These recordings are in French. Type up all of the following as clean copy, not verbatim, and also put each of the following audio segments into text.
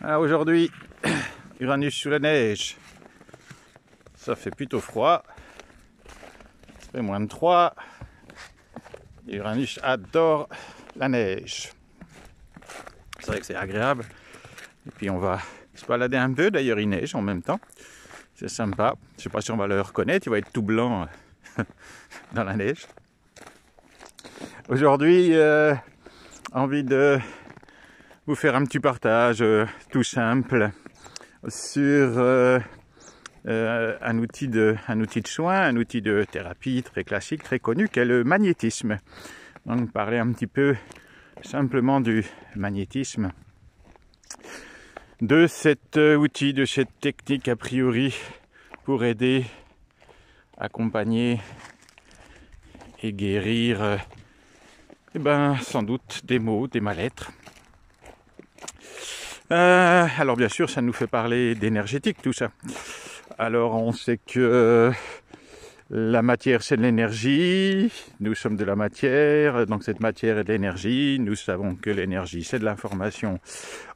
Alors aujourd'hui, Uranus sous la neige. Ça fait plutôt froid. Ça fait moins de 3. Uranus adore la neige. C'est vrai que c'est agréable. Et puis on va se balader un peu. D'ailleurs, il neige en même temps. C'est sympa. Je ne sais pas si on va le reconnaître. Il va être tout blanc dans la neige. Aujourd'hui, envie de vous faire un petit partage tout simple sur un outil de soin, un outil de thérapie très classique, très connu, qui est le magnétisme. Donc parler un petit peu simplement du magnétisme, de cet outil, de cette technique a priori pour aider, accompagner et guérir sans doute des maux, des mal-être. Alors bien sûr, ça nous fait parler d'énergétique, tout ça. Alors on sait que la matière c'est de l'énergie, nous sommes de la matière, donc cette matière est de l'énergie, nous savons que l'énergie c'est de l'information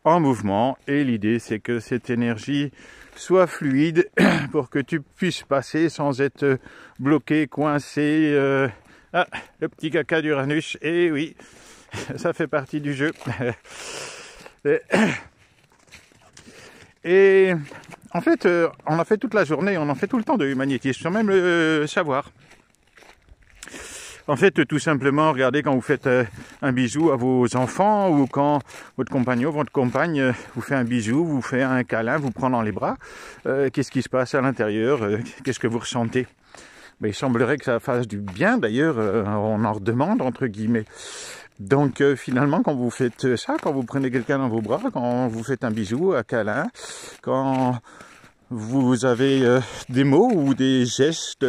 en mouvement, et l'idée c'est que cette énergie soit fluide pour que tu puisses passer sans être bloqué, coincé. Ah, le petit caca d'Uranus, et oui, ça fait partie du jeu. Et en fait, on a fait toute la journée, on en fait tout le temps de magnétisme, sans même le savoir. En fait, tout simplement, regardez quand vous faites un bisou à vos enfants, ou quand votre compagnon, votre compagne vous fait un bisou, vous fait un câlin, vous prend dans les bras, qu'est-ce qui se passe à l'intérieur, qu'est-ce que vous ressentez? Il semblerait que ça fasse du bien, d'ailleurs, on en redemande, entre guillemets. Donc finalement, quand vous faites ça, quand vous prenez quelqu'un dans vos bras, quand vous faites un bisou, un câlin, quand vous avez des mots ou des gestes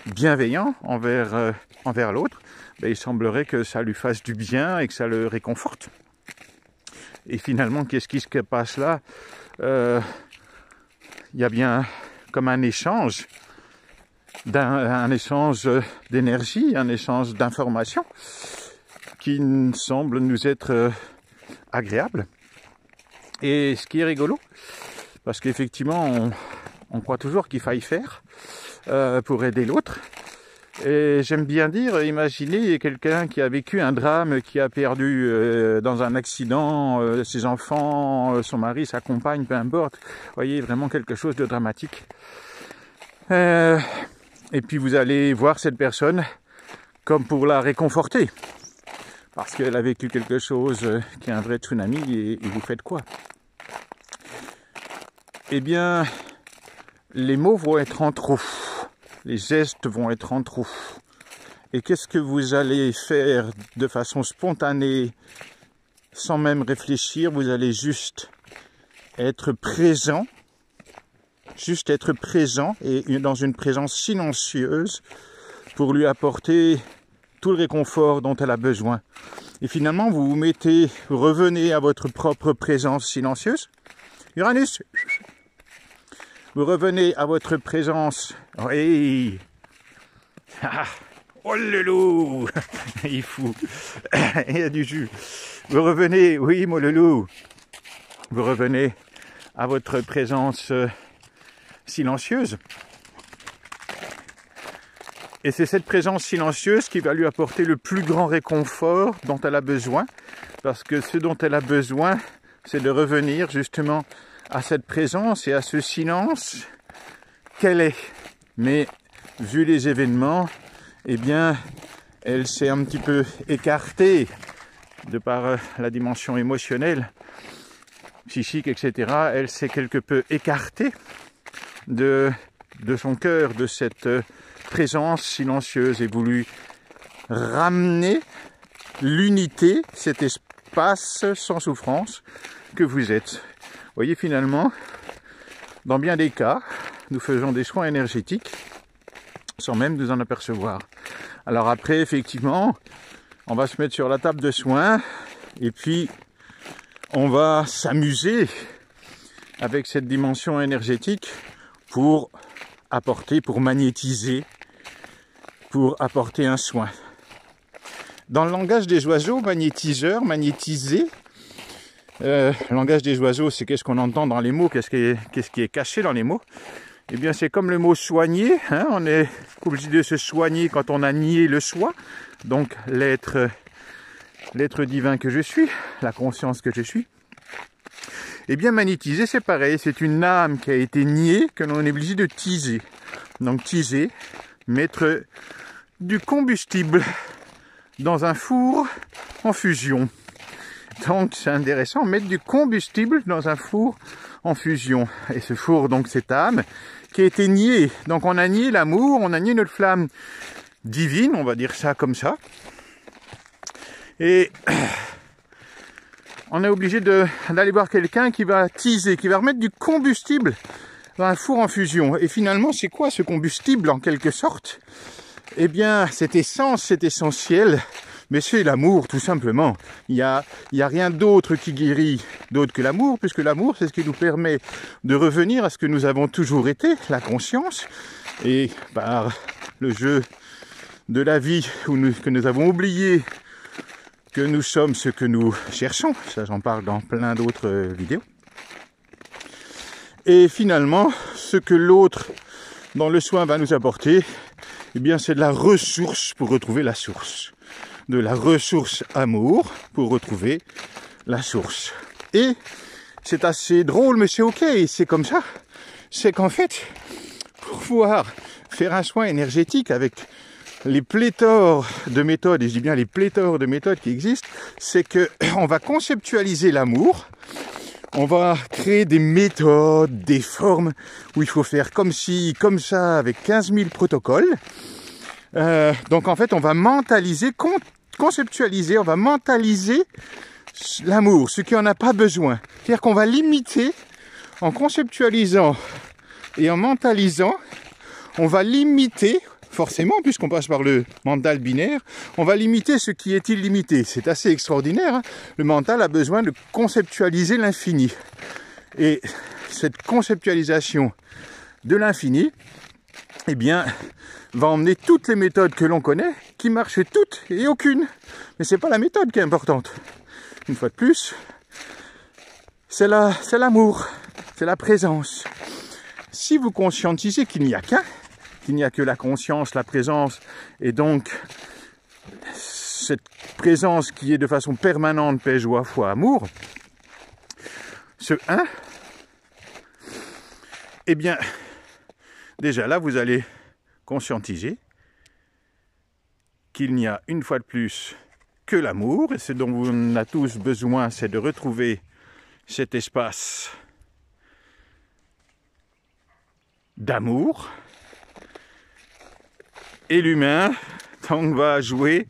bienveillants envers l'autre, il semblerait que ça lui fasse du bien et que ça le réconforte. Et finalement, qu'est-ce qui se passe là? Il y a bien comme un échange, un échange d'énergie, un échange d'informations, qui semble nous être agréable. Et ce qui est rigolo, parce qu'effectivement on croit toujours qu'il faille faire pour aider l'autre. Et j'aime bien dire, imaginez quelqu'un qui a vécu un drame, qui a perdu dans un accident ses enfants, son mari, sa compagne, peu importe. Vous voyez, vraiment quelque chose de dramatique. Et puis vous allez voir cette personne comme pour la réconforter, parce qu'elle a vécu quelque chose qui est un vrai tsunami, et vous faites quoi? Eh bien, les mots vont être en trop, les gestes vont être en trop. Et qu'est-ce que vous allez faire de façon spontanée, sans même réfléchir? Vous allez juste être présent, et dans une présence silencieuse pour lui apporter tout le réconfort dont elle a besoin. Et finalement, vous revenez à votre propre présence silencieuse. Uranus, vous revenez à votre présence. Oui. Ah, oh le loup, il est fou. Il y a du jus. Vous revenez, oui, mon loulou. Vous revenez à votre présence silencieuse. Et c'est cette présence silencieuse qui va lui apporter le plus grand réconfort dont elle a besoin. Parce que ce dont elle a besoin, c'est de revenir justement à cette présence et à ce silence qu'elle est. Mais vu les événements, eh bien, elle s'est un petit peu écartée de par la dimension émotionnelle, psychique, etc. Elle s'est quelque peu écartée de son cœur, de cette présence silencieuse, et voulu ramener l'unité, cet espace sans souffrance que vous êtes. Vous voyez, finalement, dans bien des cas, nous faisons des soins énergétiques sans même nous en apercevoir. Alors après, effectivement, on va se mettre sur la table de soins, et puis on va s'amuser avec cette dimension énergétique pour apporter, pour magnétiser, pour apporter un soin. Dans le langage des oiseaux, magnétiseur, magnétiser, langage des oiseaux, c'est qu'est-ce qu'on entend dans les mots, qu'est-ce qui est caché dans les mots. Eh bien, c'est comme le mot soigner, hein, on est obligé de se soigner quand on a nié le soi, donc l'être divin que je suis, la conscience que je suis. Eh bien, magnétiser, c'est pareil, c'est une âme qui a été niée, que l'on est obligé de teaser. Donc, teaser, mettre du combustible dans un four en fusion. Donc, c'est intéressant, mettre du combustible dans un four en fusion. Et ce four, donc, cette âme qui a été niée. Donc, on a nié l'amour, on a nié notre flamme divine, on va dire ça comme ça. Et on est obligé d'aller voir quelqu'un qui va teaser, qui va remettre du combustible dans un four en fusion. Et finalement, c'est quoi ce combustible en quelque sorte? Eh bien, cette essence, c'est essentiel, mais c'est l'amour tout simplement. Il y a rien d'autre qui guérit d'autre que l'amour, puisque l'amour, c'est ce qui nous permet de revenir à ce que nous avons toujours été, la conscience, et par le jeu de la vie que nous avons oublié que nous sommes ce que nous cherchons. Ça, j'en parle dans plein d'autres vidéos. Et finalement, ce que l'autre dans le soin va nous apporter, eh bien, c'est de la ressource pour retrouver la source. De la ressource amour pour retrouver la source. Et c'est assez drôle, mais c'est ok, c'est comme ça. C'est qu'en fait, pour pouvoir faire un soin énergétique avec les pléthores de méthodes, et je dis bien les pléthores de méthodes qui existent, c'est que on va conceptualiser l'amour, on va créer des méthodes, des formes où il faut faire comme ci, comme ça, avec 15 000 protocoles. Donc en fait, on va mentaliser, conceptualiser, on va mentaliser l'amour, ce qui en a pas besoin. C'est-à-dire qu'on va limiter, en conceptualisant et en mentalisant, on va limiter, forcément, puisqu'on passe par le mental binaire, on va limiter ce qui est illimité. C'est assez extraordinaire, hein. Le mental a besoin de conceptualiser l'infini. Et cette conceptualisation de l'infini, eh bien, va emmener toutes les méthodes que l'on connaît, qui marchent toutes et aucune. Mais c'est pas la méthode qui est importante. Une fois de plus, c'est l'amour, c'est la présence. Si vous conscientisez qu'il n'y a qu'un, qu'il n'y a que la conscience, la présence, et donc cette présence qui est de façon permanente, paix, joie, foi, amour, ce un, eh bien, déjà là, vous allez conscientiser qu'il n'y a une fois de plus que l'amour, et ce dont on a tous besoin, c'est de retrouver cet espace d'amour. Et l'humain, donc, va jouer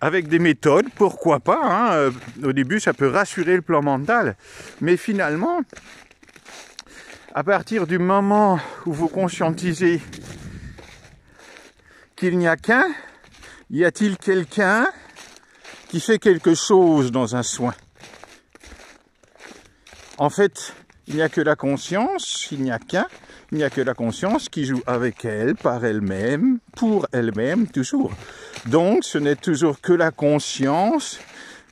avec des méthodes, pourquoi pas, hein. Au début, ça peut rassurer le plan mental, mais finalement, à partir du moment où vous conscientisez qu'il n'y a qu'un, y a-t-il quelqu'un qui fait quelque chose dans un soin? En fait, il n'y a que la conscience, il n'y a qu'un, il n'y a que la conscience qui joue avec elle, par elle-même, pour elle-même, toujours. Donc, ce n'est toujours que la conscience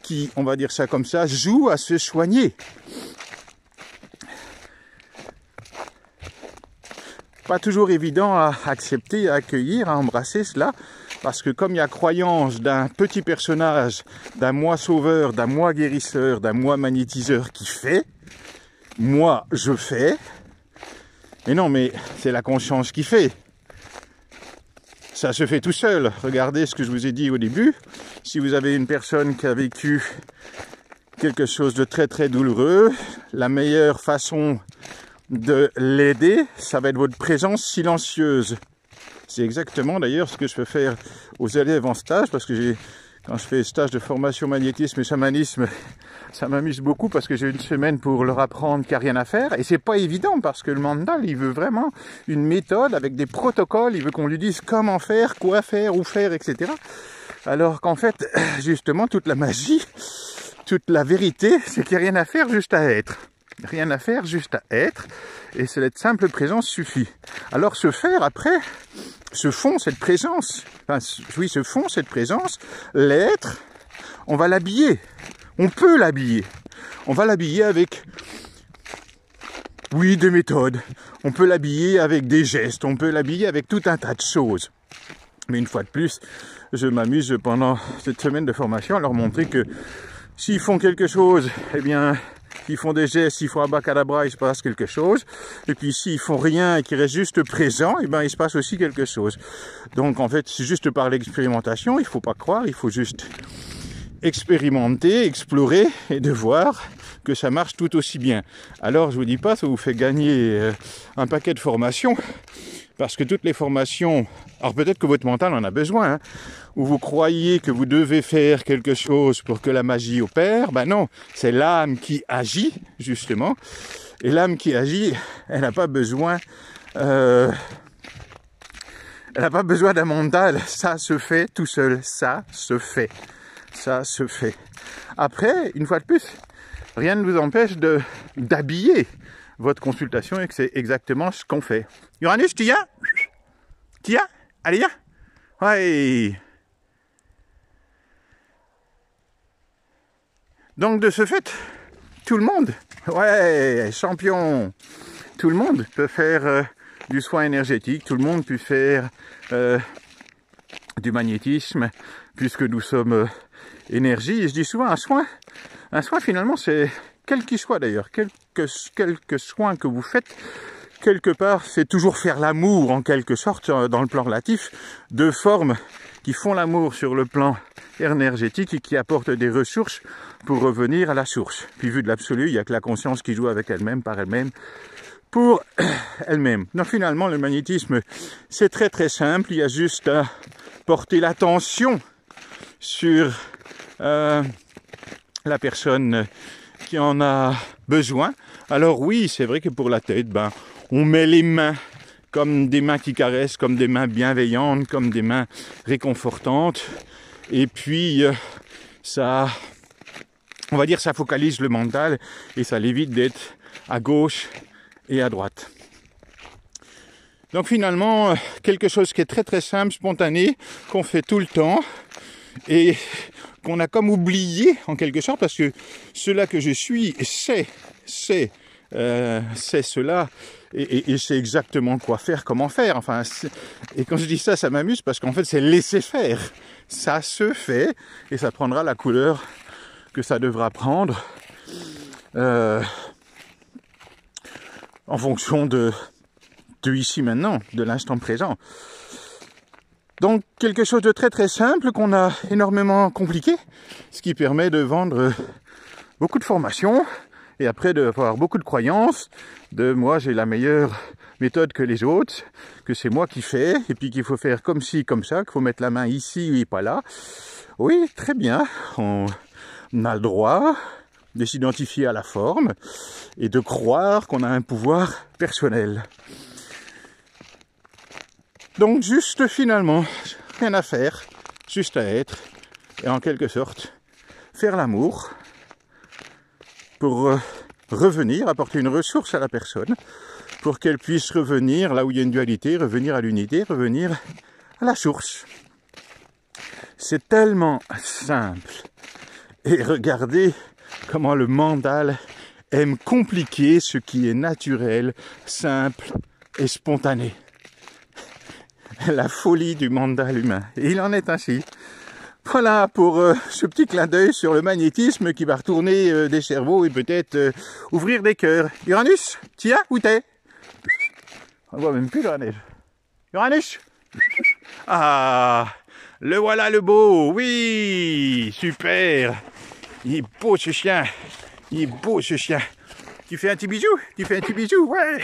qui, on va dire ça comme ça, joue à se soigner. Pas toujours évident à accepter, à accueillir, à embrasser cela, parce que comme il y a croyance d'un petit personnage, d'un moi sauveur, d'un moi guérisseur, d'un moi magnétiseur qui fait, moi je fais, mais non, mais c'est la conscience qui fait. Ça se fait tout seul. Regardez ce que je vous ai dit au début. Si vous avez une personne qui a vécu quelque chose de très très douloureux, la meilleure façon de l'aider, ça va être votre présence silencieuse. C'est exactement d'ailleurs ce que je fais faire aux élèves en stage, parce que quand je fais stage de formation magnétisme et chamanisme, ça m'amuse beaucoup parce que j'ai une semaine pour leur apprendre qu'il n'y a rien à faire. Et c'est pas évident parce que le mental, il veut vraiment une méthode avec des protocoles. Il veut qu'on lui dise comment faire, quoi faire, où faire, etc. Alors qu'en fait, justement, toute la magie, toute la vérité, c'est qu'il n'y a rien à faire, juste à être. Rien à faire, juste à être. Et cette simple présence suffit. Alors se faire après, ce fond, cette présence, enfin oui, ce fond, cette présence, l'être, on va l'habiller. On peut l'habiller. on va l'habiller avec, oui, des méthodes. On peut l'habiller avec des gestes, on peut l'habiller avec tout un tas de choses. Mais une fois de plus, je m'amuse pendant cette semaine de formation à leur montrer que s'ils font quelque chose, eh bien, ils font des gestes, s'ils font abacadabra, il se passe quelque chose. Et puis s'ils font rien et qu'ils restent juste présents, eh ben, il se passe aussi quelque chose. Donc en fait, c'est juste par l'expérimentation, il faut pas croire, il faut juste expérimenter, explorer et de voir que ça marche tout aussi bien. Alors je vous dis pas, ça vous fait gagner un paquet de formations, parce que toutes les formations, alors peut-être que votre mental en a besoin, hein, où vous croyez que vous devez faire quelque chose pour que la magie opère, ben non, c'est l'âme qui agit, justement, et l'âme qui agit, elle n'a pas besoin d'un mental, ça se fait tout seul, ça se fait. Ça se fait. Après, une fois de plus, rien ne vous empêche d'habiller votre consultation et que c'est exactement ce qu'on fait. Uranus, tu y as? Tu y as? Allez, viens. Ouais. Donc de ce fait, tout le monde, ouais, champion, tout le monde peut faire du soin énergétique, tout le monde peut faire du magnétisme, puisque nous sommes énergie. Et je dis souvent un soin finalement c'est, quel qu'il soit d'ailleurs, quelque soin que vous faites, quelque part c'est toujours faire l'amour en quelque sorte dans le plan relatif, de formes qui font l'amour sur le plan énergétique et qui apportent des ressources pour revenir à la source. Puis vu de l'absolu, il n'y a que la conscience qui joue avec elle-même, par elle-même, pour elle-même. Donc finalement le magnétisme c'est très très simple, il y a juste à porter l'attention sur la personne qui en a besoin. Alors oui, c'est vrai que pour la tête, ben, on met les mains comme des mains qui caressent, comme des mains bienveillantes, comme des mains réconfortantes. Et puis, ça, on va dire, ça focalise le mental et ça l'évite d'être à gauche et à droite. Donc finalement, quelque chose qui est très très simple, spontané, qu'on fait tout le temps et qu'on a comme oublié en quelque sorte, parce que cela que je suis, c'est cela et c'est exactement quoi faire, comment faire. Enfin, et quand je dis ça, ça m'amuse parce qu'en fait, c'est laisser faire. Ça se fait et ça prendra la couleur que ça devra prendre en fonction de ici maintenant, de l'instant présent. Donc quelque chose de très très simple qu'on a énormément compliqué, ce qui permet de vendre beaucoup de formations et après d'avoir beaucoup de croyances, de moi j'ai la meilleure méthode que les autres, que c'est moi qui fais et puis qu'il faut faire comme ci, comme ça, qu'il faut mettre la main ici et pas là. Oui, très bien, on a le droit de s'identifier à la forme et de croire qu'on a un pouvoir personnel. Donc juste finalement, rien à faire, juste à être, et en quelque sorte, faire l'amour pour revenir, apporter une ressource à la personne, pour qu'elle puisse revenir là où il y a une dualité, revenir à l'unité, revenir à la source. C'est tellement simple. Et regardez comment le mental aime compliquer ce qui est naturel, simple et spontané. La folie du mental humain. Et il en est ainsi. Voilà pour ce petit clin d'œil sur le magnétisme qui va retourner des cerveaux et peut-être ouvrir des cœurs. Uranus, tiens, où t'es? On voit même plus la neige. Uranus? Ah, le voilà le beau, oui, super. Il est beau ce chien, il est beau ce chien. Tu fais un petit bisou? Tu fais un petit bisou? Ouais.